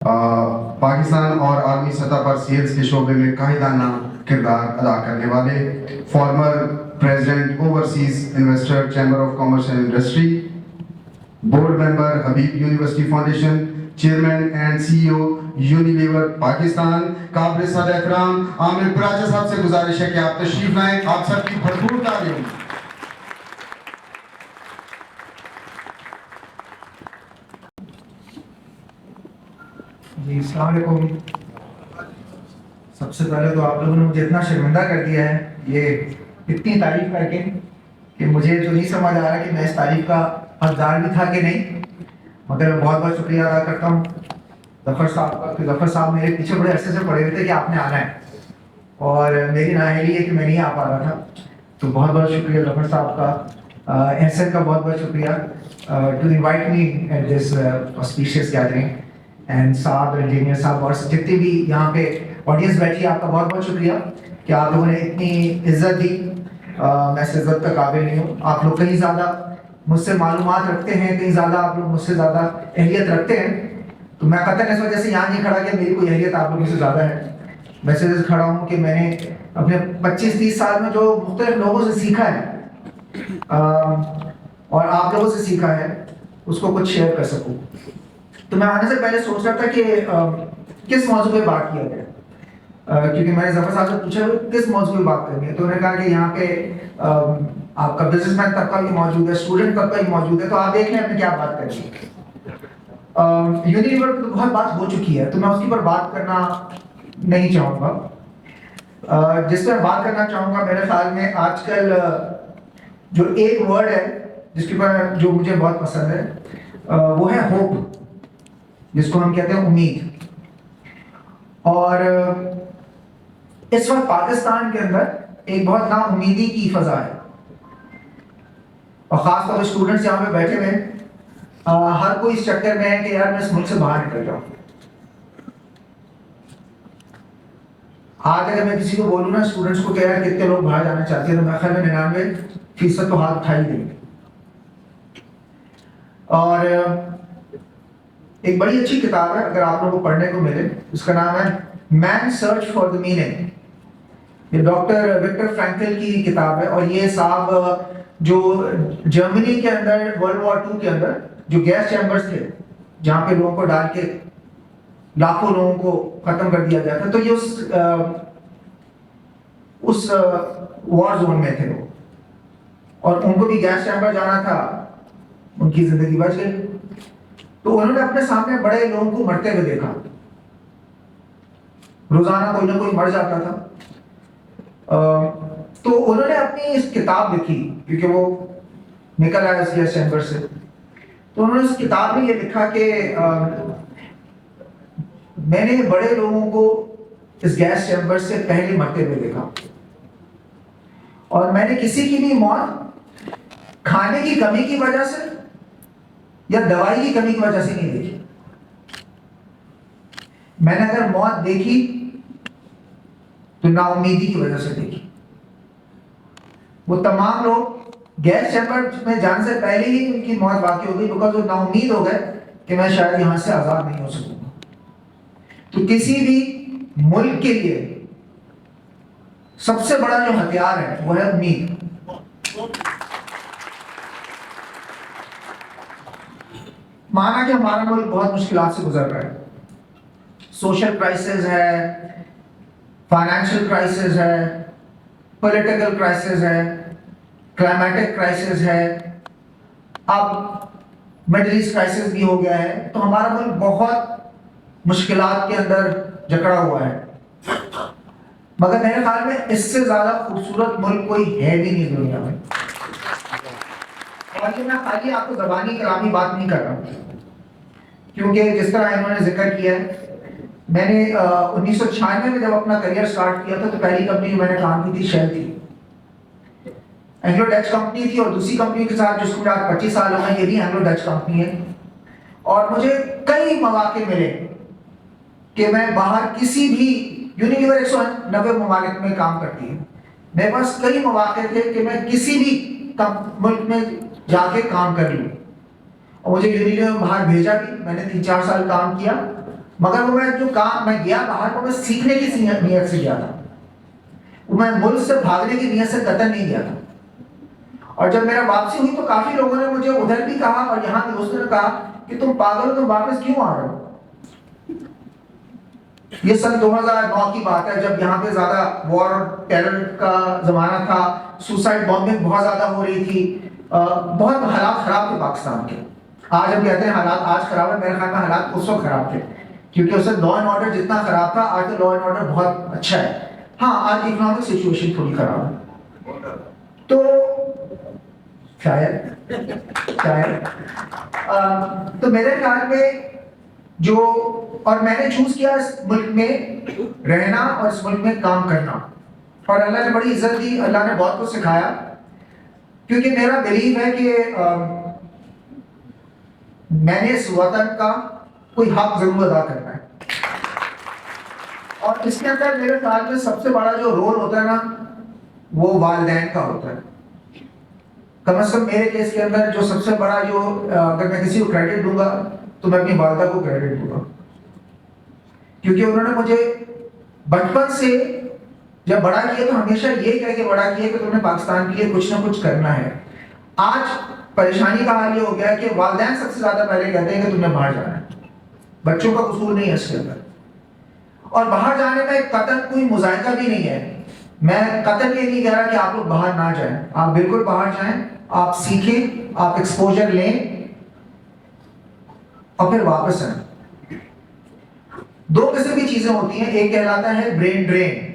پاکستان اور عالمی سطح پر سیلز کے شعبے میں قائدانہ کردار ادا کرنے والے former president overseas investor chamber of commerce and industry, board member Habib university foundation, chairman and C E O Unilever Pakistan, قابل صد احترام عامر براجہ صاحب سے گزارش ہے کہ آپ تشریف لائیں. آپ سب کی بھرپور تعلیم. جی السلام علیکم. سب سے پہلے تو آپ لوگوں نے مجھے اتنا شرمندہ کر دیا ہے یہ اتنی تعریف کر کے کہ مجھے جو نہیں سمجھ آ رہا کہ میں اس تعریف کا حقدار بھی تھا کہ نہیں. مگر میں بہت بہت شکریہ ادا کرتا ہوں ظفر صاحب کا کہ ظفر صاحب میرے پیچھے بڑے عرصے سے پڑے ہوئے تھے کہ آپ نے آنا ہے اور میری نااہلی ہے کہ میں نہیں آ پا رہا تھا. تو بہت بہت شکریہ ظفر صاحب کا، احسن کا بہت بہت شکریہ to invite me at this auspicious gathering. And صاحب انجینئر صاحب اور جتنی بھی یہاں پہ آڈینس بیٹھی ہے آپ کا بہت بہت شکریہ کہ آپ لوگوں نے اتنی عزت دی. میں اس عزت کا قابل نہیں ہوں. آپ لوگ کہیں زیادہ مجھ سے معلومات رکھتے ہیں، کہیں زیادہ آپ لوگ مجھ سے زیادہ اہلیت رکھتے ہیں. تو میں قطعاً اس وجہ سے یہاں نہیں کھڑا کہ میری کوئی اہلیت آپ لوگوں سے زیادہ ہے. میں اس وجہ سے کھڑا ہوں کہ میں نے اپنے 25-30 سال میں جو مختلف لوگوں سے سیکھا ہے اور آپ لوگوں سے سیکھا ہے اس کو کچھ شیئر کر سکوں. تو میں آنے سے پہلے سوچ رہا تھا کہ کس موضوع پہ بات کیا جائے، کیونکہ میں نے ظفر صاحب سے پوچھا کس موضوع پہ بات کرنی ہے. تو انہوں نے کہا کہ یہاں پہ آپ کا بزنس مین طبقہ بھی موجود ہے، اسٹوڈنٹ طبقہ بھی موجود ہے، تو آپ دیکھ لیں آپ نے کیا بات کرنی ہے. یونیلیور پہ بہت بات ہو چکی ہے تو میں اس کے اوپر بات کرنا نہیں چاہوں گا. جس پہ بات کرنا چاہوں گا میرے خیال میں آج کل جو ایک ورڈ ہے جس کے اوپر جو مجھے بہت پسند ہے وہ ہے ہوپ، جس کو ہم کہتے ہیں امید. اور اس وقت پاکستان کے اندر ایک بہت نا امیدی کی فضا ہے اور خاص طور پہ اسٹوڈنٹس یہاں پہ بیٹھے ہوئے ہر کوئی اس چکر میں ہے کہ یار میں اس ملک سے باہر نکل جاؤں. آج اگر میں کسی کو بولوں نا اسٹوڈنٹس کو کہ یار کتنے لوگ باہر جانا چاہتے ہیں تو میرے خیال میں 99% تو ہاتھ اٹھا ہی دیں گے. اور ایک بڑی اچھی کتاب ہے اگر آپ لوگوں کو پڑھنے کو ملے، اس کا نام ہے مین سرچ فار دا میننگ. یہ ڈاکٹر وکٹر فرینکل کی کتاب ہے اور یہ صاحب جو جرمنی کے اندر ورلڈ وار 2 کے اندر جو گیس چیمبرز تھے جہاں پہ لوگوں کو ڈال کے لاکھوں لوگوں کو ختم کر دیا گیا تھا، تو یہ اس وار زون میں تھے وہ اور ان کو بھی گیس چیمبر جانا تھا، ان کی زندگی بچ گئی. تو انہوں نے اپنے سامنے بڑے لوگوں کو مرتے ہوئے دیکھا، روزانہ کوئی نہ کوئی مر جاتا تھا. تو انہوں نے اپنی اس کتاب لکھی کیونکہ وہ نکل آیا اس گیس چیمبر سے. تو انہوں نے اس کتاب میں یہ لکھا کہ میں نے بڑے لوگوں کو اس گیس چیمبر سے پہلے مرتے ہوئے دیکھا اور میں نے کسی کی بھی موت کھانے کی کمی کی وجہ سے یا دوائی کی کمی کی وجہ سے نہیں دیکھی. میں نے اگر موت دیکھی تو نا امیدی کی وجہ سے دیکھی. وہ تمام لوگ گیس چیمبر میں جانے سے پہلے ہی ان کی موت واقع ہو گئی بیکاز وہ نا امید ہو گئے کہ میں شاید یہاں سے آزاد نہیں ہو سکوں گا. تو کسی بھی ملک کے لیے سب سے بڑا جو ہتھیار ہے وہ ہے امید. مانا کہ ہمارا ملک بہت مشکلات سے گزر رہا ہے، سوشل کرائسس ہے، فائنینشیل کرائسس ہے، پولیٹیکل کرائسس ہے، کلائمیٹک کرائسس ہے، اب مڈل ایسٹ کرائسس بھی ہو گیا ہے. تو ہمارا ملک بہت مشکلات کے اندر جکڑا ہوا ہے. مگر میرے خیال میں اس سے زیادہ خوبصورت ملک کوئی ہے بھی نہیں دنیا میں. اور یہ میں خالی آپ کو زبانی کلامی بات نہیں کر رہا ہوں کیونکہ جس طرح انہوں نے ذکر کیا ہے، میں نے 1996 میں جب اپنا کریئر سٹارٹ کیا تھا تو پہلی کمپنی جو میں نے کام کی تھی شیل تھی. اینگلو ڈچ کمپنی تھی اور دوسری کمپنی کے ساتھ جس کو آج 25 سال ہو گئے یہ بھی اینگلو ڈچ کمپنی ہے. اور مجھے کئی مواقع ملے کہ میں باہر کسی بھی یونیلیور 190 ممالک میں کام کرتی ہے، میرے پاس کئی مواقع تھے کہ میں کسی بھی ملک میں جا کے کام کر لوں. اور مجھے یونیلیور میں باہر بھیجا بھی، میں نے 3-4 سال کام کیا مگر وہ میں جو کام میں گیا باہر کو میں سیکھنے کی نیت سے گیا تھا, میں ملک سے بھاگنے کی نیت سے قطر نہیں گیا تھا. اور جب میرا واپسی ہوئی تو کافی لوگوں نے مجھے ادھر بھی کہا اور یہاں بھی دوستوں نے کہا کہ تم پاگل ہو, تم واپس کیوں آ رہے ہو. یہ سن 2009 کی بات ہے جب یہاں پہ زیادہ وار اور ٹیرر کا زمانہ تھا, سوسائڈ بامبنگ بہت زیادہ ہو رہی تھی, بہت حالات خراب تھے پاکستان کے. آج ہم کہتے ہیں حالات آج خراب ہے, میرے خیال میں حالات اس وقت خراب تھے کیونکہ اس وقت لا اینڈ آرڈر جتنا خراب تھا آج تو لا اینڈ آرڈر بہت اچھا ہے. ہاں آج اکنامک سچویشن تھوڑی خراب ہے. تو شاید تو میرے خیال میں جو, اور میں نے چوز کیا اس ملک میں رہنا اور اس ملک میں کام کرنا, اور اللہ نے بڑی عزت دی, اللہ نے بہت کچھ سکھایا, کیونکہ میرا بلیو ہے کہ میں نے اس وطن کا کوئی حق ضرور ادا کرنا ہے. اور اس کے اندر میرے خیال میں سب سے بڑا جو رول ہوتا ہے نا وہ والدین کا ہوتا ہے. کم از کم میرے کیس کے اندر جو سب سے بڑا جو اگر میں کسی کو کریڈٹ دوں گا تو میں اپنی والدہ کو کریڈٹ دوں گا, کیونکہ انہوں نے مجھے بچپن سے جب بڑا کیا تو ہمیشہ یہ کہہ کے بڑا کیا کہ تم نے پاکستان کے لیے کچھ نہ کچھ کرنا ہے. آج پریشانی کا حال یہ ہو گیا کہ والدین سب سے زیادہ پہلے کہتے ہیں کہ تم نے باہر جانا ہے, بچوں کا قصور نہیں ہے اس کے اندر. اور باہر جانے میں قطعاً کوئی مذائقہ بھی نہیں ہے. میں قطعاً یہ نہیں کہہ رہا کہ آپ لوگ باہر نہ جائیں, آپ بالکل باہر جائیں, آپ سیکھیں, آپ ایکسپوجر لیں اور پھر واپس آئیں. دو قسم کی چیزیں ہوتی ہیں, ایک کہلاتا ہے برین ڈرین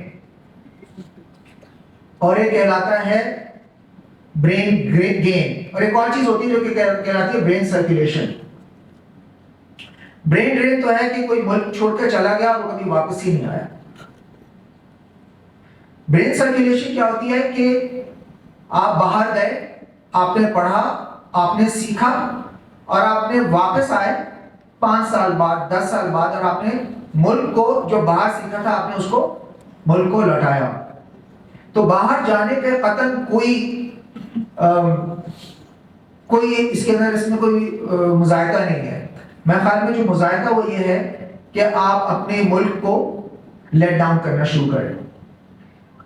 اور ایک کہلاتا ہے برین گین, اور ایک اور چیز ہوتی ہے جو کہ کہلاتی ہے برین سرکولیشن. برین ڈرین تو ہے کہ کوئی ملک چھوڑ کر چلا گیا اور وہ کبھی واپس ہی نہیں آیا. برین سرکولیشن کیا ہوتی ہے کہ آپ باہر گئے, آپ نے پڑھا, آپ نے سیکھا اور آپ نے واپس آئے 5 سال بعد 10 سال بعد, اور آپ نے ملک کو جو باہر سیکھا تھا آپ نے اس کو ملک کو لوٹایا. تو باہر جانے پہ قطعاً کوئی اس کے اندر اس میں کوئی مذائقہ نہیں ہے. میں خیال میں جو مذائقہ وہ یہ ہے کہ آپ اپنے ملک کو لیٹ ڈاؤن کرنا شروع کریں.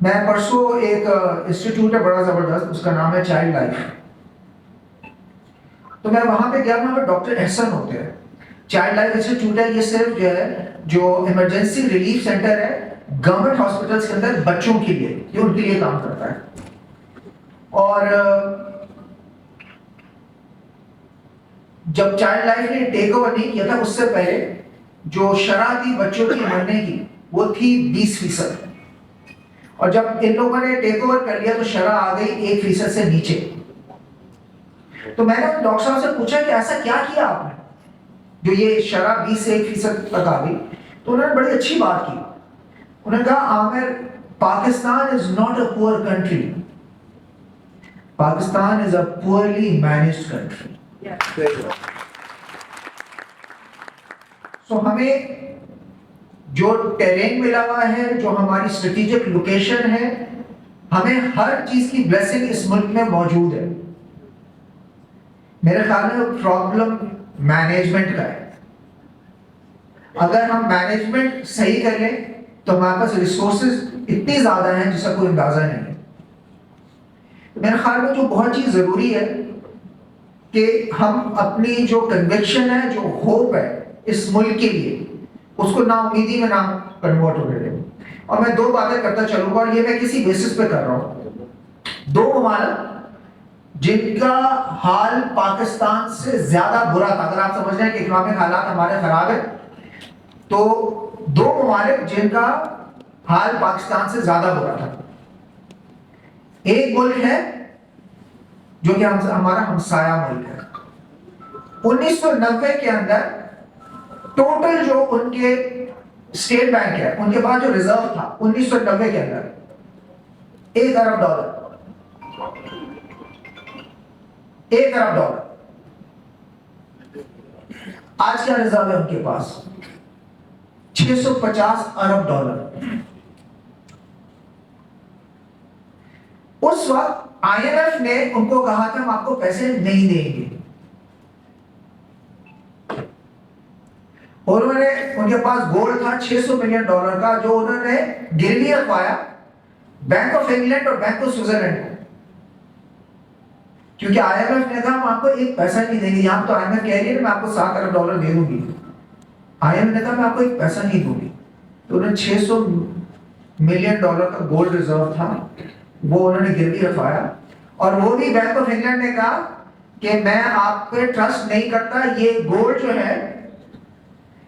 میں پرسوں ایک انسٹیٹیوٹ ہے بڑا زبردست, اس کا نام ہے چائلڈ لائف. تو میں وہاں پہ گیا, وہاں پہ ڈاکٹر احسن ہوتے ہیں. چائلڈ لائف انسٹیٹیوٹ ہے, یہ صرف جو ہے جو ایمرجنسی ریلیف سینٹر ہے گورنمنٹ ہاسپٹلس کے اندر بچوں کے لیے, یہ ان کے لیے کام کرتا ہے. اور جب چائلڈ لائف نے ٹیک اوور نہیں کیا تھا اس سے پہلے جو شرح تھی بچوں کی مرنے کی وہ تھی 20%, اور جب ان لوگوں نے ٹیک اوور کر لیا تو شرح آ گئی 1% سے نیچے. تو میں نے ڈاکٹر صاحب سے پوچھا کہ ایسا کیا کیا آپ نے جو یہ شرح 20 سے 1% تک آ گئی. تو انہوں نے بڑی اچھی بات کی, انہوں نے کہا عامر, پاکستان از ناٹ اے پور کنٹری, پاکستان از اے پورلی مینجڈ کنٹری. سو ہمیں جو ٹیرین ملا ہوا ہے, جو ہماری اسٹریٹجک لوکیشن ہے, ہمیں ہر چیز کی بلیسنگ اس ملک میں موجود ہے. میرے خیال میں پرابلم مینجمنٹ کا ہے. اگر ہم مینجمنٹ صحیح کر لیں تو ہمارے پاس ریسورسز اتنی زیادہ ہیں جس کا کوئی اندازہ نہیں ہے. میرے خیال میں جو بہت چیز ضروری ہے کہ ہم اپنی جو کنوکشن ہے, جو ہوپ ہے اس ملک کے لیے, اس کو نا امیدی میں نہ کنورٹ ہو رہے. اور میں 2 باتیں کرتا چلوں گا, اور یہ میں کسی بیسس پہ کر رہا ہوں. 2 ممالک جن کا حال پاکستان سے زیادہ برا تھا, اگر آپ سمجھ رہے ہیں کہ اکنامک حالات ہمارے خراب ہیں, تو 2 ممالک جن کا حال پاکستان سے زیادہ برا تھا. ایک ملک ہے جو کہ ہمارا ہمسایہ ملک ہے. 1990 کے اندر ٹوٹل جو ان کے اسٹیٹ بینک ہے, ان کے پاس جو ریزرو تھا 1990 کے اندر $1 ارب. $1 ارب. آج کیا ریزرو ہے ان کے پاس؟ $650 ارب. اس وقت IMF نے ان کو کہا کہ ہم آپ کو پیسے نہیں دیں گے, اور ان کے پاس گولڈ تھا $600 ملین کا جو انہوں نے گروی رکھوایا بینک آف انگلینڈ اور بینک آف سوئٹزرلینڈ کو، کیونکہ آئی ایم ایف نے کہا ہم آپ کو ایک پیسہ نہیں دیں گے. یہاں تو آئی ایم ایف کہہ رہی ہے میں آپ کو $7 ارب دے دوں گی، آئی ایم ایف نے کہا میں آپ کو ایک پیسہ نہیں دوں گی. تو انہوں نے $600 ملین کا گولڈ ریزرو تھا وہ انہوں نے گروی رکھوایا، اور وہ بھی بینک آف انگلینڈ نے کہا کہ میں آپ پہ ٹرسٹ نہیں کرتا، یہ گولڈ جو ہے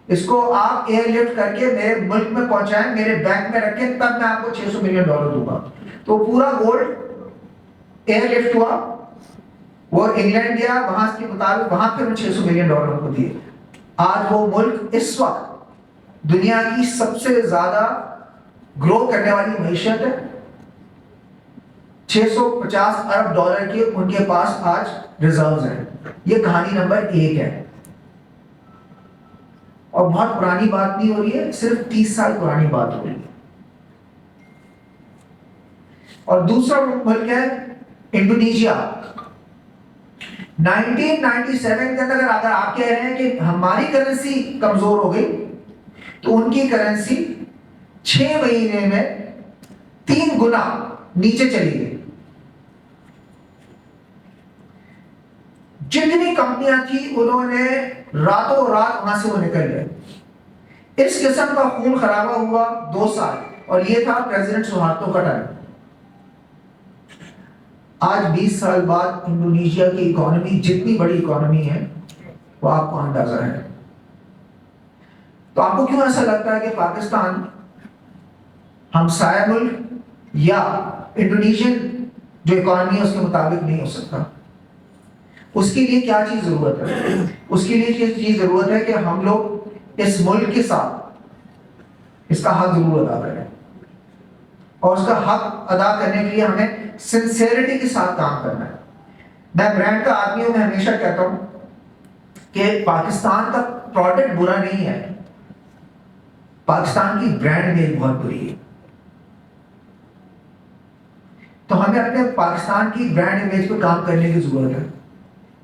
اس کو آپ ایئر لفٹ کر کے میرے ملک میں پہنچائیں، میرے بینک میں رکھیں، تب میں آپ کو $600 ملین دوں گا. تو پورا گولڈ ایئر لفٹ ہوا، وہ انگلینڈ گیا، وہاں کے مطابق وہاں پہ $600 ملین کو دیے. آج وہ ملک اس وقت دنیا کی سب سے زیادہ گرو کرنے والی معیشت ہے. $650 ارب کے ان کے پاس آج ریزروز ہیں. یہ کہانی نمبر 1 ہے، اور بہت پرانی بات نہیں ہو رہی ہے، صرف 30 سال پرانی بات ہو رہی ہے. اور دوسرا ملک ہے انڈونیشیا. 1997 کے اندر اگر آپ کہہ رہے ہیں کہ ہماری کرنسی کمزور ہو گئی، تو ان کی کرنسی 6 مہینے میں 3 گنا نیچے چلی گئی. جتنی کمپنیاں تھیں انہوں نے راتوں رات وہاں سے وہ نکل گئے. اس قسم کا خون خرابہ ہوا 2 سال، اور یہ تھا پریزیڈنٹ سہارتو کا ٹائم. آج 20 سال بعد انڈونیشیا کی اکانومی جتنی بڑی اکانومی ہے وہ آپ کو اندازہ ہے. تو آپ کو کیوں ایسا لگتا ہے کہ پاکستان ہمسایہ ملک یا انڈونیشین جو اکانومی ہے اس کے مطابق نہیں ہو سکتا؟ اس کے لیے کیا چیز ضرورت ہے؟ اس کے لیے چیز ضرورت ہے کہ ہم لوگ اس ملک کے ساتھ اس کا حق ضرور ادا کریں، اور اس کا حق ادا کرنے کے لیے ہمیں سنسیئرٹی کے ساتھ کام کرنا ہے. میں برانڈ کا آدمی ہوں، میں ہمیشہ کہتا ہوں کہ پاکستان کا پروڈکٹ برا نہیں ہے، پاکستان کی برانڈ امیج بہت بری ہے. تو ہمیں اپنے پاکستان کی برانڈ امیج پہ کام کرنے کی ضرورت ہے.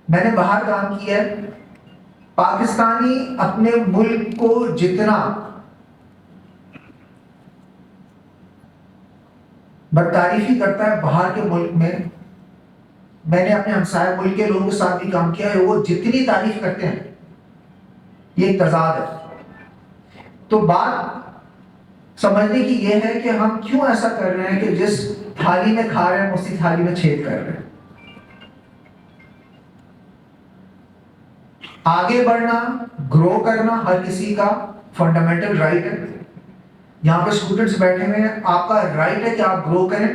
میں نے باہر کام کیا ہے، پاکستانی اپنے ملک کو جتنا برتعریفی کرتا ہے باہر کے ملک میں نے اپنے ہمسائے ملک کے لوگوں کے ساتھ بھی کام کیا ہے، وہ جتنی تعریف کرتے ہیں یہ ایک تضاد ہے. تو بات سمجھنے کی یہ ہے کہ ہم کیوں ایسا کر رہے ہیں کہ جس تھالی میں کھا رہے ہیں اسی تھالی میں چھید کر رہے ہیں. آگے بڑھنا، گرو کرنا ہر کسی کا فنڈامنٹل رائٹ ہے. یہاں پہ اسٹوڈنٹس بیٹھے ہوئے ہیں، آپ کا رائٹ ہے کہ آپ گرو کریں،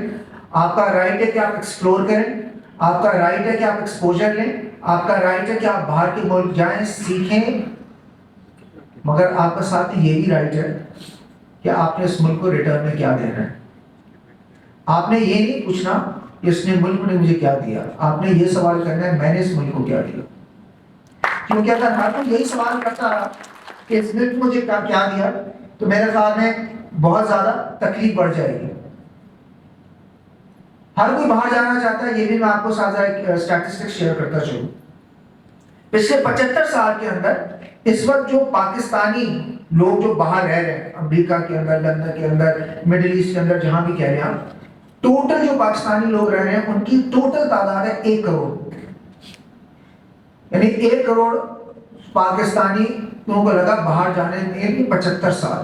آپ کا رائٹ ہے کہ آپ ایکسپلور کریں، آپ کا رائٹ ہے کہ آپ ایکسپوجر لیں، آپ کا رائٹ ہے کہ آپ باہر کے ملک جائیں، سیکھیں. مگر آپ کا ساتھ یہ بھی رائٹ ہے کہ آپ نے اس ملک کو ریٹرن میں کیا دینا ہے. آپ نے یہ نہیں پوچھنا کہ اس نے ملک نے مجھے کیا دیا، آپ نے یہ سوال کرنا ہے میں نے اس ملک کو کیا دیا. کیونکہ اگر ہر کوئی یہی سوال کرتا رہا کہ اس ملک مجھے کیا دیا، تو میرے خیال میں بہت زیادہ تکلیف بڑھ جائے گی. ہر کوئی باہر جانا چاہتا ہے، یہ بھی میں آپ کو ساتھ ایک اسٹیٹسٹکس شیئر کرتا چلوں. پچھلے 75 سال کے اندر اس وقت جو پاکستانی لوگ جو باہر رہ رہے ہیں، امریکہ کے اندر، لندن کے اندر، مڈل ایسٹ کے اندر، جہاں بھی کہہ رہے ہیں آپ، ٹوٹل جو پاکستانی لوگ رہ رہے ہیں ان کی ٹوٹل تعداد ہے 1 کروڑ. یعنی 1 کروڑ پاکستانی لوگوں کو لگا باہر جانے میں 75 سال.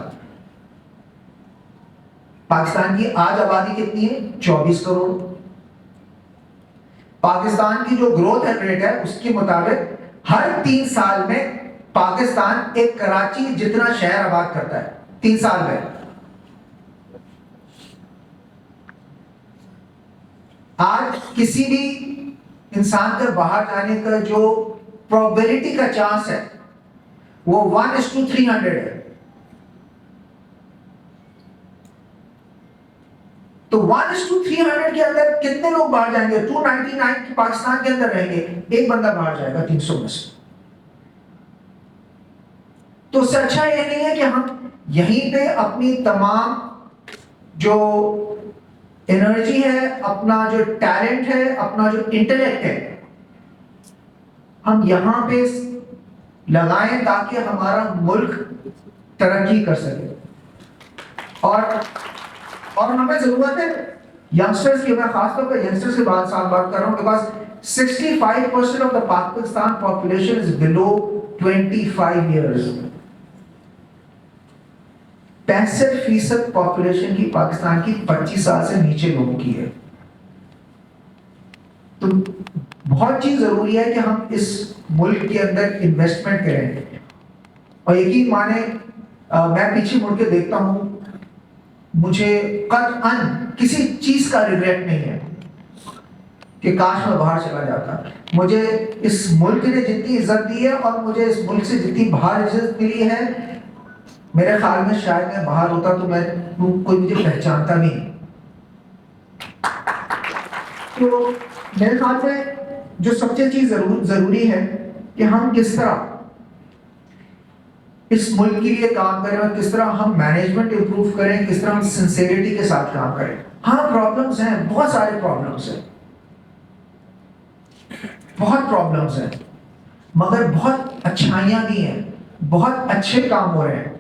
پاکستان کی آج آبادی کتنی ہے؟ 24 کروڑ. پاکستان کی جو گروتھ ریٹ ہے اس کے مطابق ہر 3 سال میں پاکستان ایک کراچی جتنا شہر آباد کرتا ہے 3 سال میں. آج کسی بھی انسان کا باہر جانے کا جو پروبیبلٹی کا چانس ہے وہ 1:300 ہے. تو 1:300 کے اندر کتنے لوگ باہر جائیں گے؟ 299 پاکستان کے اندر رہیں گے، ایک بندہ باہر جائے گا 300 میں سے. تو اس سے اچھا یہ نہیں ہے کہ ہم یہیں پہ اپنی تمام جو انرجی ہے، اپنا جو ٹیلنٹ ہے، اپنا جو انٹلیکٹ ہے، ہم یہاں پہ لگائیں تاکہ ہمارا ملک ترقی کر سکے. اور ہمیں ضرورت ہے یگسٹرز کی. میں خاص طور پر یگسٹرز کے بات کر رہا ہوں, because 65% of the Pakistan population is below 25 years. 65% population کی پاکستان کی 25 سال سے نیچے لوگوں کی ہے. تو بہت چیز ضروری ہے کہ ہم اس ملک کے اندر انویسٹمنٹ کریں. اور یقین مانے میں پیچھے مڑ کے دیکھتا ہوں, مجھے قطعاً کسی چیز کا ریگریٹ نہیں ہے کہ کاش میں باہر چلا جاتا. مجھے اس ملک نے جتنی عزت دی ہے اور مجھے اس ملک سے جتنی باہر عزت ملی ہے, میرے خیال میں شاید میں باہر ہوتا تو میں کوئی مجھے پہچانتا نہیں. تو میرے خیال میں جو سب سے چیز ضروری ہے کہ ہم کس طرح اس ملک کے لیے کام کریں اور کس طرح ہم مینجمنٹ امپروو کریں, کس طرح ہم سنسیریٹی کے ساتھ کام کریں. ہاں پرابلمس ہیں, بہت سارے پرابلمس ہیں, بہت پرابلمس ہیں, مگر بہت اچھائیاں بھی ہیں, بہت اچھے کام ہو رہے ہیں.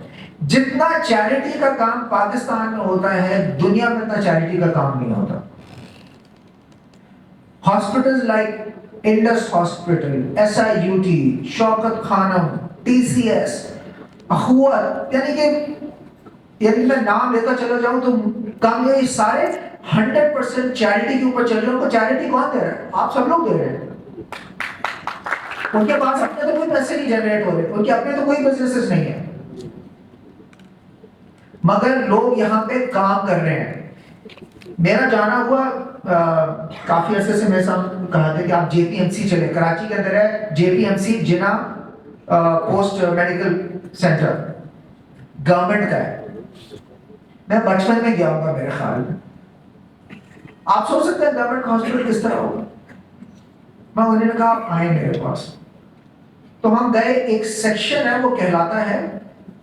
جتنا چیریٹی کا کام پاکستان میں ہوتا ہے دنیا میں اتنا چیریٹی کا کام نہیں ہوتا. Hospitals like Indus hospital, SIUT, شوکت خانم, TCS, اخوت, یعنی میں نام لیتا چلا جاؤں تو کام یہ سارے 100% چیریٹی کے اوپر چل رہے ہیں. ان کو چیریٹی کون دے رہا ہے؟ آپ سب لوگ دے رہے ہیں. ان کے پاس اپنے تو کوئی پیسے نہیں جنریٹ ہو رہے, ان کے اپنے تو کوئی بزنسز نہیں ہے, مگر لوگ یہاں پہ کام کر رہے ہیں. میرا جانا ہوا کافی عرصے سے میرے ساتھ کہا تھا کہ آپ JPMC چلیں, کراچی کے اندر ہے JPMC, جنا پوسٹ میڈیکل سینٹر, گورنمنٹ کا ہے. میں بچپن میں گیا ہوں گا میرے خیال میں. آپ سوچ سکتے ہیں گورنمنٹ ہاسپٹل کس طرح ہوگا. میں انہوں نے کہا آپ آئیں میرے پاس. تو ہم گئے, ایک سیکشن ہے وہ کہلاتا ہے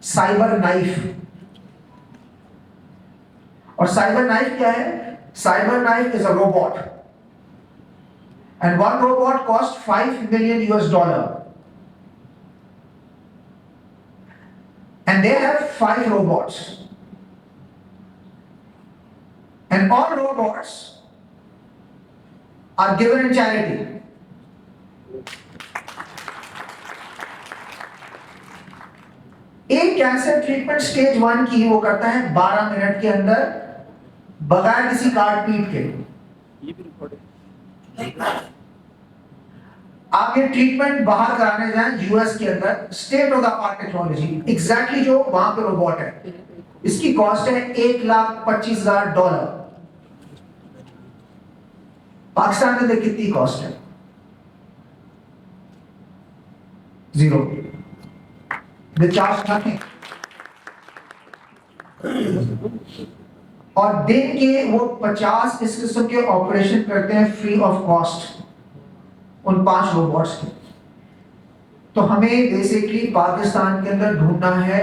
سائبر نائف. اور سائبر نائف کیا ہے؟ Cyber knife is a robot, and one robot cost $5 million. And they have 5 robots. And all robots are given in charity. ایک کینسر ٹریٹمنٹ سٹیج 1 کی وہ کرتا ہے 12 منٹ کے اندر بغیر کسی کارڈ پیٹ کے. آپ یہ ٹریٹمنٹ باہر کرانے جائیں US کے اندر, state of the art technology, exactly جو وہاں پہ روبوٹ ہے, اس کی کاسٹ ہے $1,25,000. پاکستان کے اندر کتنی کاسٹ ہے؟ 0. They charge nothing. اور دن کے وہ 50 اس قسم کے آپریشن کرتے ہیں free of cost in 5 robots کے. تو ہمیں بیسیکلی پاکستان کے اندر ڈھونڈنا ہے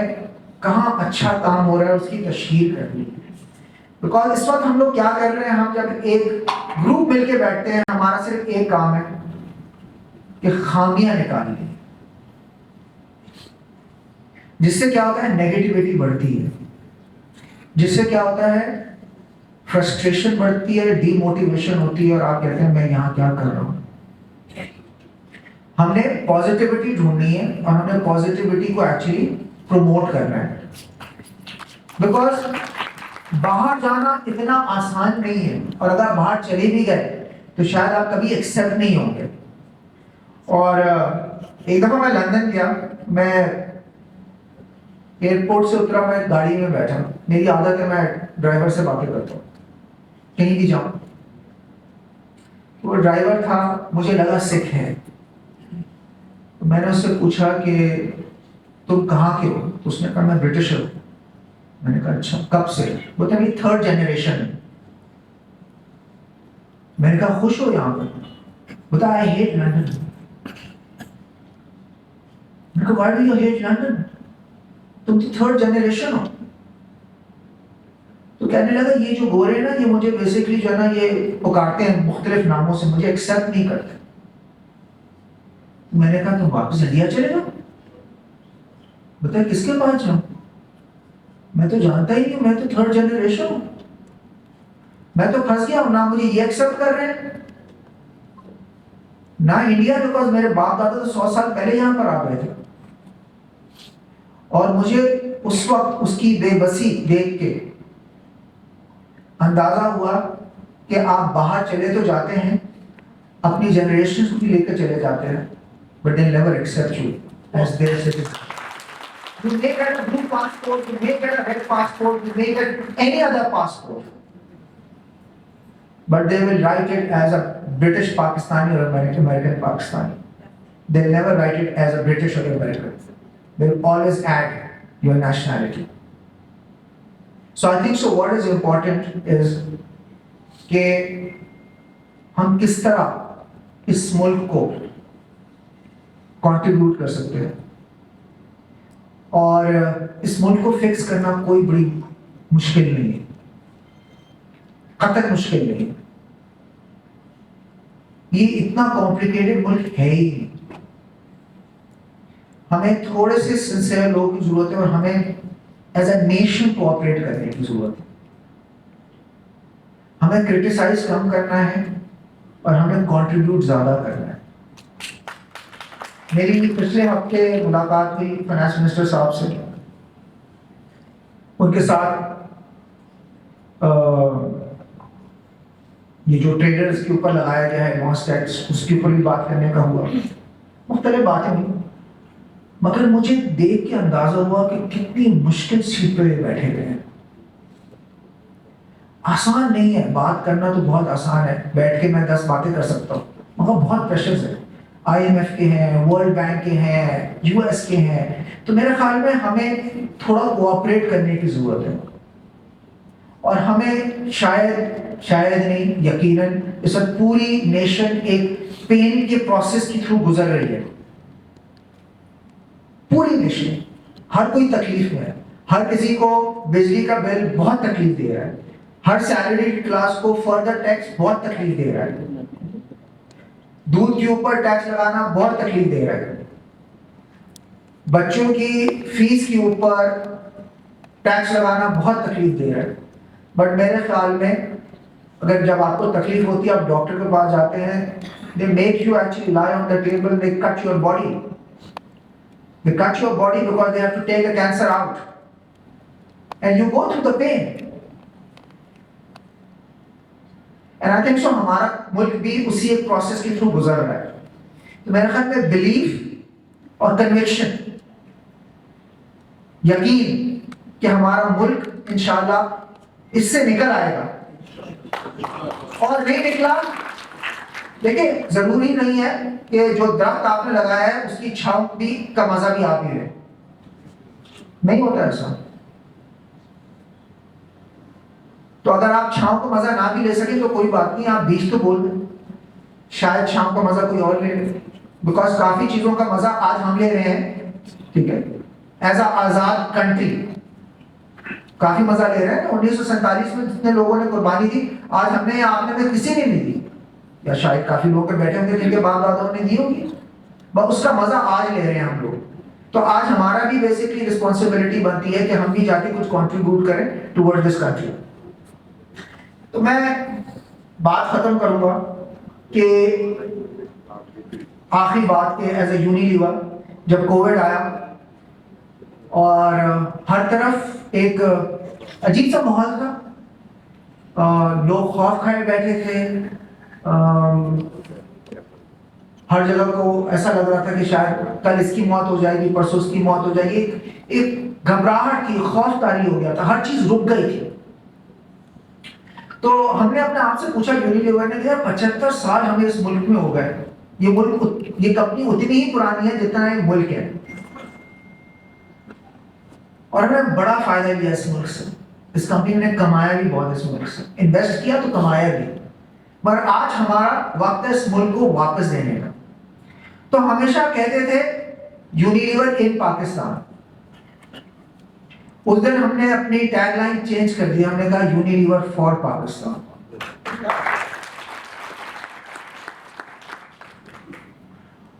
کہاں اچھا کام ہو رہا ہے, اس کی تشہیر کرنی ہے. بیکاز اس وقت ہم لوگ کیا کر رہے ہیں, ہم جب ایک گروپ مل کے بیٹھتے ہیں, ہمارا صرف ایک کام ہے کہ خامیاں نکالنی, جس سے کیا ہوتا ہے نیگیٹیوٹی بڑھتی ہے, جس سے کیا ہوتا ہے فرسٹریشن بڑھتی ہے, ڈی موٹیویشن ہوتی ہے, اور آپ کہتے ہیں میں یہاں کیا کر رہا ہوں. ہم نے پازیٹیوٹی ڈھونڈنی ہے اور ہم نے پازیٹیوٹی کو ایکچولی پروموٹ کرنا ہے. بیکاز باہر جانا اتنا آسان نہیں ہے, اور اگر باہر چلے بھی گئے تو شاید آپ کبھی ایکسیپٹ نہیں ہوں گے. اور ایک دفعہ میں لندن گیا, میں ایئرپورٹ سے اترا, میں گاڑی میں بیٹھا, میری عادت ہے میں ڈرائیور سے باتیں کرتا ہوں کہیں بھی جاؤں. وہ ڈرائیور تھا, مجھے لگا سکھ ہے. میں نے اس سے پوچھا کہ تم کہاں کے ہو؟ تو اس نے کہا میں برٹشر ہوں. میں نے کہا اچھا کب سے؟ وہ کہا میری 3rd جنریشن ہے. میں نے کہا خوش ہو یہاں پر؟ بتا آئی ہیٹ لندن. میں نے کہا why do you hate London? تم 3rd جنریشن ہو. تو کہنے لگا یہ جو گورے ہیں نا, یہ مجھے بیسیکلی جو ہے نا یہ پکارتے ہیں مختلف ناموں سے, مجھے ایکسیپٹ نہیں کرتے. میں نے کہا تم واپس انڈیا چلے جاؤ. بتائیں کس کے پاس جاؤں؟ میں تو جانتا ہی نہیں ہوں, میں تو تھرڈ جنریشن ہوں, میں تو پھنس گیا ہوں. نہ مجھے یہ ایکسپٹ کر رہے ہیں نہ انڈیا, بیکاز میرے باپ دادا تو 100 سال پہلے یہاں پر آ گئے تھے. اور مجھے اس وقت اس کی بے بسی دیکھ کے اندازہ ہوا کہ آپ باہر چلے تو جاتے ہیں, اپنی جنریشن کو بھی لے کر چلے جاتے ہیں, but they'll never accept you as their citizen. You may get a blue passport, you may get a red passport, you may get any other passport, but they will write it as a British Pakistani or American Pakistani. They'll never write it as a British or American. They'll always add your nationality. So I think so what is important is کہ ہم کس طرح اس ملک کو contribute کر سکتے ہیں, اور اس ملک کو فکس کرنا کوئی بڑی مشکل نہیں ہے, قطعاً مشکل نہیں. یہ اتنا کمپلیکیٹڈ ملک ہے ہی نہیں. ہمیں تھوڑے سے سنسیئر لوگوں کی ضرورت ہے, اور ہمیں ایز اے نیشن کوآپریٹ کرنے کی ضرورت ہے. ہمیں کرٹیسائز کم کرنا ہے اور ہمیں کنٹریبیوٹ زیادہ کرنا ہے. میری پچھلے ہفتے ملاقات ہوئی فائنانس منسٹر صاحب سے, ان کے ساتھ یہ جو ٹریڈرز کے اوپر لگایا گیا ہے ایڈوانس ٹیکس, اس کے اوپر بھی بات کرنے کا ہوا. مختلف باتیں ہوئی, مگر مجھے دیکھ کے اندازہ ہوا کہ کتنی مشکل سیٹ پہ بیٹھے ہوئے ہیں. آسان نہیں ہے, بات کرنا تو بہت آسان ہے, بیٹھ کے میں 10 باتیں کر سکتا ہوں, مگر بہت پریشرز ہے. IMF کے ہیں, ورلڈ بینک کے ہیں, US کے ہیں. تو میرے خیال میں ہمیں تھوڑا کوآپریٹ کرنے کی ضرورت ہے, اور ہمیں شاید نہیں, یقیناً اس وقت پوری نیشن ایک پین کے پروسیس کی تھرو گزر رہی ہے. پوری نیشن, ہر کوئی تکلیف میں ہے. ہر کسی کو بجلی کا بل بہت تکلیف دے رہا ہے, ہر سیلریڈ کلاس کو فردر ٹیکس بہت تکلیف دے رہا ہے, دودھ کے اوپر ٹیکس لگانا بہت تکلیف دے رہا ہے, بچوں کی فیس کے اوپر ٹیکس لگانا بہت تکلیف دے رہا ہے. بٹ میرے خیال میں اگر جب آپ کو تکلیف ہوتی ہے, آپ ڈاکٹر کے پاس جاتے ہیں, they make you actually lie on the table, they cut your body. They cut your body because they have to take the cancer out. And you go through the pain. And I think so ہمارا ملک بھی اسی ایک process کے through گزر رہا ہے. تو میرے خیال میں بلیف اور کنوکشن, یقین کہ ہمارا ملک انشاءاللہ اس سے نکل آئے گا, اور نہیں نکلا, دیکھیں ضروری نہیں ہے کہ جو درخت آپ نے لگایا ہے اس کی چھاؤں بھی کا مزہ بھی آپ ہی لیں, نہیں ہوتا ایسا. تو اگر آپ چھاؤں کا مزہ نہ بھی لے سکیں تو کوئی بات نہیں, آپ بیچ تو بول دیں, شاید چھاؤں کا مزہ کوئی اور لے لے. بیکاز کافی چیزوں کا مزہ آج ہم لے رہے ہیں, ٹھیک ہے, ایز اے آزاد کنٹری کافی مزہ لے رہے ہیں. 1947 میں جتنے لوگوں نے قربانی دی, آج ہم نے یا آپ نے کسی نے نہیں دی, یا شاید کافی لوگ بیٹھے ہوں گے جن کے باپ داداؤں نے دی ہوگی, بس اس کا مزہ آج لے رہے ہیں ہم لوگ. تو آج ہمارا بھی بیسکلی رسپانسبلٹی بنتی ہے کہ ہم بھی جا کے کچھ کنٹریبیوٹ کریں ٹوورڈ دس کنٹری. تو میں بات ختم کروں گا کہ آخری بات کہ ایز اے یونیلیور جب کووڈ آیا اور ہر طرف ایک عجیب سا ماحول تھا, لوگ خوف کھائے بیٹھے تھے, ہر جگہ کو ایسا لگ رہا تھا کہ شاید کل اس کی موت ہو جائے گی, پرسوں اس کی موت ہو جائے گی. ایک گھبراہٹ تھی, خوف طاری ہو گیا تھا, ہر چیز رک گئی تھی. تو ہم نے اپنے آپ سے پوچھا, یونیلیور نے کہا 75 سال ہمیں اس ملک میں ہو گئے, یہ ملک, یہ کمپنی اتنی ہی پرانی ہے جتنا یہ ملک ہے, اور ہم نے بڑا فائدہ لیا اس ملک سے. اس کمپنی نے کمایا بھی بہت اس ملک سے, انویسٹ کیا تو کمایا بھی, مگر آج ہمارا وقت ہے اس ملک کو واپس دینے کا. تو ہمیشہ کہتے تھے یونیلیور ان پاکستان. اس دن ہم نے اپنی ٹیگ لائن چینج کر دی, ہم نے کہا یونیلیور فار پاکستان.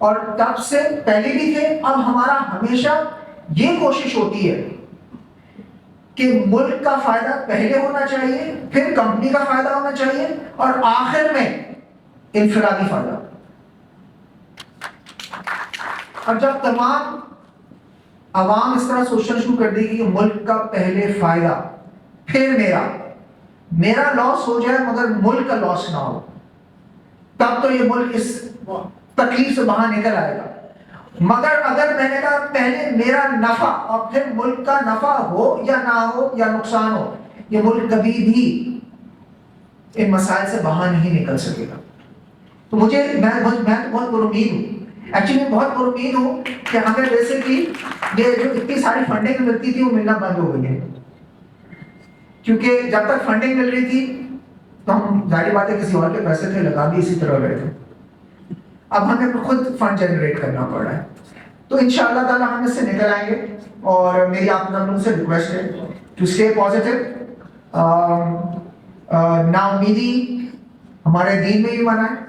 اور تب سے پہلے بھی تھے, اب ہمارا ہمیشہ یہ کوشش ہوتی ہے کہ ملک کا فائدہ پہلے ہونا چاہیے، پھر کمپنی کا فائدہ ہونا چاہیے، اور آخر میں انفرادی فائدہ. اور جب تمام عوام اس طرح سوچنا شروع کر دے گی کہ ملک کا پہلے فائدہ پھر میرا لاس ہو جائے مگر ملک کا لاس نہ ہو، تب تو یہ ملک اس تکلیف سے باہر نکل آئے گا. مگر اگر میں نے کہا پہلے میرا نفع اور پھر ملک کا نفع ہو یا نہ ہو یا نقصان ہو، یہ ملک کبھی بھی ان مسائل سے باہر نہیں نکل سکے گا. تو میں تو بہت پر امید ہوں، ایکچولی میں بہت پر امید ہوں کہ ہمیں بیسکلی یہ جو اتنی ساری فنڈنگ ملتی تھی وہ ملنا بند ہو گئی ہے. کیونکہ جب تک فنڈنگ مل رہی تھی تو ہم ظاہر بات ہے کسی اور کے پیسے تھے لگا بھی اسی طرح رہے تھے. اب ہمیں خود فنڈ جنریٹ کرنا پڑ رہا ہے. تو انشاءاللہ تعالیٰ ہم اس سے نکل آئیں گے. اور میری آپ لوگوں سے ریکویسٹ ہے ٹو اسٹے پازیٹیو. نا امیدی ہمارے دین میں بھی منع ہے.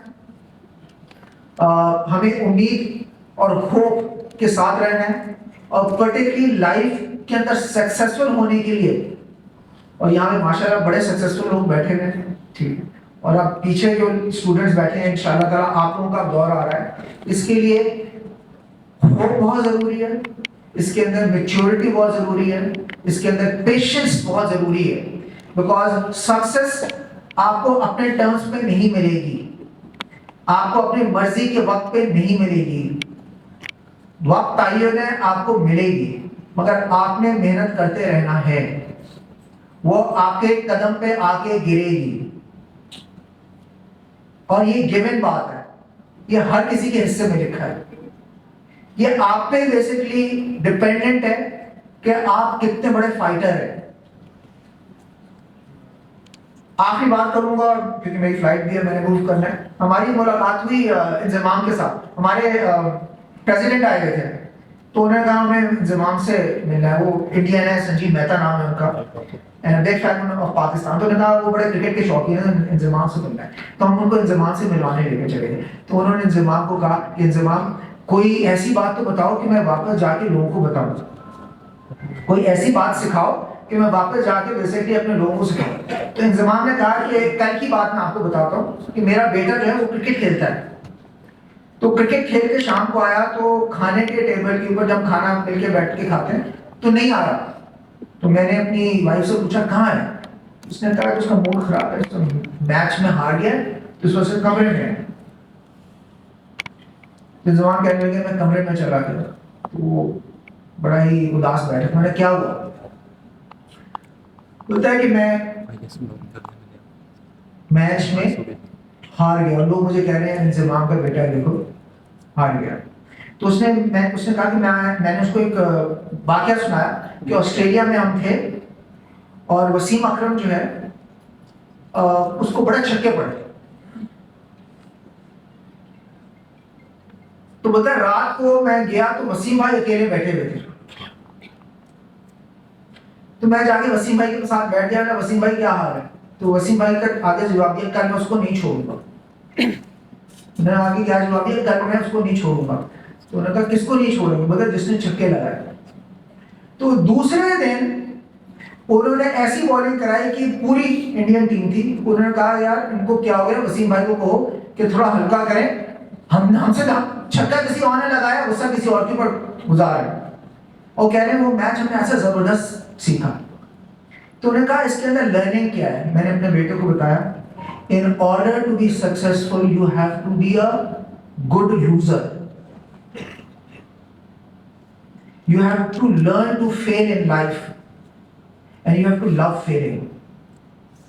ہمیں امید اور ہوپ کے ساتھ رہنا ہے، اور پرٹیکولرلی لائف کے اندر سکسیسفل ہونے کے لیے. اور یہاں پہ ماشاءاللہ بڑے سکسیسفل لوگ بیٹھے ہوئے ہیں، ٹھیک ہے، اور اب پیچھے جو اسٹوڈنٹس بیٹھے ہیں انشاءاللہ تعالیٰ آپ لوگوں کا دور آ رہا ہے. اس کے لیے ہوپ بہت ضروری ہے، اس کے اندر میچورٹی بہت ضروری ہے، اس کے اندر پیشنس بہت ضروری ہے. بیکاز سکسیس آپ کو اپنے ٹرمز پہ نہیں ملے گی، آپ کو اپنی مرضی کے وقت پہ نہیں ملے گی. وقت تعین ہے، آپ کو ملے گی، مگر آپ نے محنت کرتے رہنا ہے. وہ آپ کے قدم پہ آ کے گرے گی، اور یہ گیون بات ہے، یہ ہر کسی کے حصے میں لکھا ہے. یہ آپ پہ بیسکلی ڈپینڈنٹ ہے کہ آپ کتنے بڑے فائٹر ہیں. آخری بات کروں گا کیونکہ میری فلائٹ بھی ہے، میں نے موو کرنا ہے. ہماری ملاقات ہوئی انضمام کے ساتھ. ہمارے پریزیڈنٹ آئے ہوئے تھے، تو انہوں نے کہا ہمیں انضمام سے ملنا ہے. وہ انڈین ہے، سنجیو مہتا نام ہے ان کا، بگ فین آف پاکستان. تو انہوں نے کہا وہ بڑے کرکٹ کے شوقین ہیں، انضمام سے ملنا ہے. تو ہم ان کو انضمام سے ملوانے لے کے چلے گئے. تو انہوں نے انضمام کو کہا کہ انضمام کوئی ایسی بات تو بتاؤ کہ میں واپس جا کے لوگوں کو بتاؤں، کوئی ایسی بات سکھاؤ کہ میں واپس جا کے بیسکلی اپنے لوگوں کو سکھاؤں. تو انضمام نے کہا کہ کل کی بات میں آپ کو بتاتا ہوں کہ میرا بیٹا جو ہے وہ کرکٹ کھیلتا ہے. تو کرکٹ کھیل کے شام کو آیا تو کھانے کے ٹیبل کے اوپر جب کھانا مل کے بیٹھ کے کھاتے ہیں تو نہیں آ رہا. تو میں نے اپنی وائف سے پوچھا کہاں ہے. اس نے کہا کہ اس کا موڈ خراب ہے، اس کا میچ میں ہار گیا تو اس وجہ سے کمرے میں ہے. انضمام کہنے لگے میں کمرے میں چلا گیا. تو وہ بڑا ہی اداس بیٹھا. میں نے کیا ہوا؟ بولتا ہے کہ میں میچ میں ہار گیا اور لوگ مجھے کہہ رہے ہیں انضمام کا بیٹا دیکھو ہار گیا. تو اس نے کہا کہ میں نے اس کو ایک واقعہ سنایا کہ آسٹریلیا میں ہم تھے اور وسیم اکرم جو ہے اس کو بڑے چھکے پڑے. تو بولتا ہے رات کو میں گیا تو وسیم بھائی اکیلے بیٹھے ہوئے تھے. تو میں جا کے وسیم بھائی کے ساتھ بیٹھ گیا. وسیم بھائی کیا حال ہے؟ تو وسیم بھائی کا آگے جواب دیا کل میں اس کو نہیں چھوڑوں گا. میں نے آگے کیا جواب دیا کل میں اس کو نہیں چھوڑوں گا. تو انہوں نے کہا کس کو نہیں چھوڑیں گے؟ مگر جس نے چھکے لگائے. تو دوسرے دن انہوں نے ایسی بالنگ کرائی کہ پوری انڈین ٹیم تھی. انہوں نے کہا یار ان کو کیا ہو گیا، وسیم بھائی کو کہو کہ تھوڑا ہلکا کریں، ہم سے چھکا کسی اور نے لگایا، غصہ کسی اور کے اوپر گزار ہے. اور کہہ رہے ہیں وہ میچ ہم نے ایسا زبردست سیکھا. تو انہوں نے کہا اس کے اندر لرننگ کیا ہے. میں نے اپنے بیٹے کو بتایا in order to be successful you have to be a good loser. You have to learn to fail in life and you have to love failing.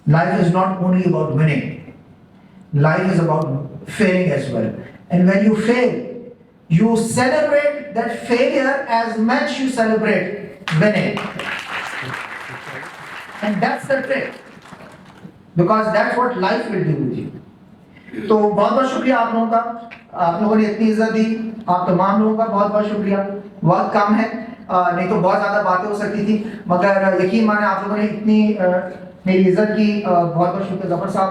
Life is not only about winning, life is about failing as well. And when you fail, you celebrate that failure as much you celebrate winning. And that's the trick, because that's what life will do with you. تو بہت بہت شکریہ آپ لوگوں کا، آپ لوگوں نے اتنی عزت دی. آپ تمام لوگوں کا بہت بہت شکریہ. وقت کم ہے، نہیں تو بہت زیادہ باتیں ہو سکتی تھی، مگر یقین مانے آپ لوگوں نے اتنی میری عزت کی. بہت بہت شکریہ ظفر صاحب.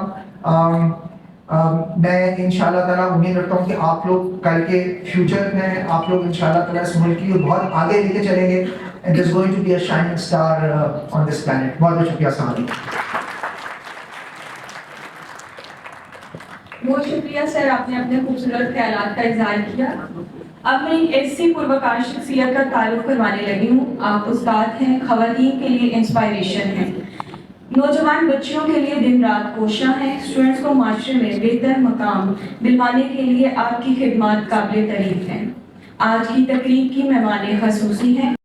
میں انشاءاللہ تعالیٰ امید رکھتا ہوں کہ آپ لوگ کل کے فیوچر میں آپ لوگ انشاءاللہ تعالیٰ اس ملک کی بہت آگے لے کے چلیں گے. and there's going to be a shining star on this planet. بہت بہت شکریہ. السلام علیکم. بہت شکریہ سر, آپ نے اپنے خوبصورت خیالات کا اظہار کیا. اب میں ایک ایسی پروکار شخصیت کا تعارف کروانے لگی ہوں. آپ استاد ہیں, خواتین کے لیے انسپائریشن ہیں, نوجوان بچیوں کے لیے دن رات کوشاں ہیں, اسٹوڈنٹس کو معاشرے میں بہتر مقام دلوانے کے لیے آپ کی خدمات قابل تعریف ہیں. آج کی تقریب کی مہمان خصوصی ہیں